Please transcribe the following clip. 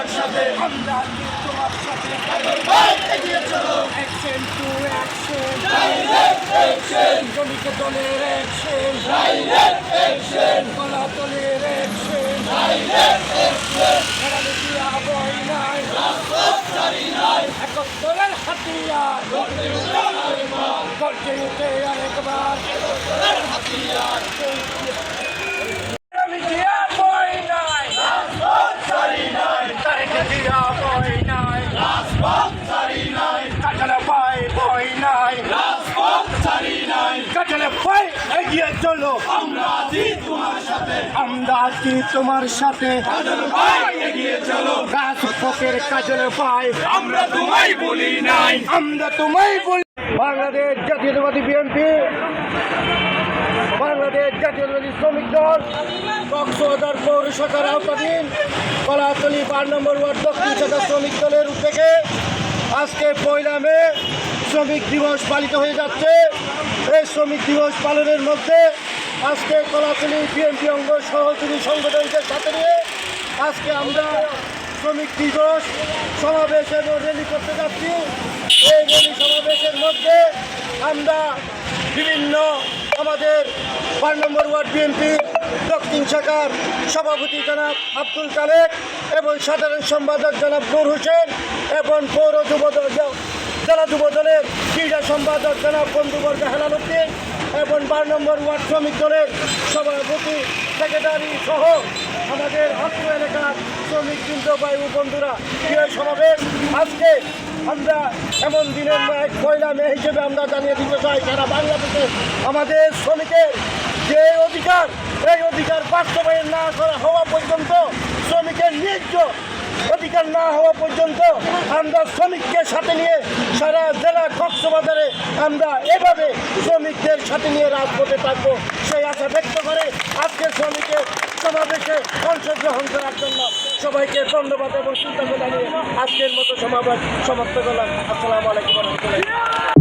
তোমার সাথে আমরা আছি তোমার সাথে এগিয়ে চলো action to action direct action শ্রমিক দলের অ্যাকশন ডাইরেক্ট অ্যাকশন কলাতলের অ্যাকশন ডাইরেক্ট অ্যাকশন রাজনীতিয়া বই নাই রাজপথ ছাড়ি নাই একাত্তরের হাতিয়ার গর্জে উঠে আরেকবার গর্জে উঠে আরেকবার হাতিয়ার রাজনীতিয়া বই নাই রাজপথ ছাড়ি নাই রাজনীতিয়া বই নাই রাজপথ ছাড়ি নাই কাজলে পাই বই নাই রাজপথ ছাড়ি নাই কাজলে পাই এগিয়ে চলো আমরা আছি তোমার সাথে আমরা আছি তোমার সাথে কাজল ভাই এগিয়ে চলো রাজপথের কাজলে পাই আমরা তোমায় বলি নাই আমরা তোমায় বলি বাংলাদেশ জাতীয়তাবাদী বিএনপি বাংলাদেশ জাতীয়তাবাদী শ্রমিক দল কক্সবাজার পৌরসভার আওতাধীন কলাতলী 12 নম্বর ওয়ার্ড দক্ষিণ শাখা শ্রমিক দলের উদ্যোগে আজকে 1 মে শ্রমিক দিবস পালিত হয়ে যাচ্ছে। এই শ্রমিক দিবস পালনের মধ্যে আজকে কলাতলী বিএনপি অঙ্গ সহযোগী সংগঠনদের সাথে নিয়ে আজকে আমরা শ্রমিক দিবস সমাবেশ এবং র্যালি করতে যাচ্ছি। এই র্যালি সমাবেশের মধ্যে আমরা বিভিন্ন আমাদের 12 নম্বর ওয়ার্ড বিএনপি দক্ষিণ শাখার সভাপতি জনাব আব্দুল কালেক এবং সাধারণ সম্পাদক জনাব নূর হোসেন এবং পৌর যুবদল জেলা যুবদলের ক্রীড়া সম্পাদক জনাব বন্ধুবর্গ হেলাল উদ্দিন এবং 12 নম্বর ওয়ার্ড শ্রমিক দলের সভাপতি সেক্রেটারি সহ আমাদের অত্র এলাকার শ্রমিক বৃন্দ বায়ু বন্ধুরা প্রিয় সমাবেশ আজকে আমরা এমন দিনের 1 মে হিসেবে আমরা জানিয়ে দিতে চাই সারা বাংলাদেশে আমাদের শ্রমিকের যে অধিকার এই অধিকার বাস্তবায়ন না করা হওয়া পর্যন্ত শ্রমিকের ন্যায্য অধিকার না হওয়া পর্যন্ত আমরা শ্রমিককে সাথে নিয়ে সারা জেলা কক্সবাজারে আমরা এভাবে শ্রমিকদের সাথে নিয়ে রাজপথে থাকবো সেই আশা ব্যক্ত করে আজকে শ্রমিকের সমাবেশে অংশগ্রহণ করার জন্য সবাইকে ধন্যবাদ এবং চিন্তা জানিয়ে আজকের মতো সমাবেশ সমাপ্ত করলাম। আসসালামু আলাইকুম রহমতুল্লাহ।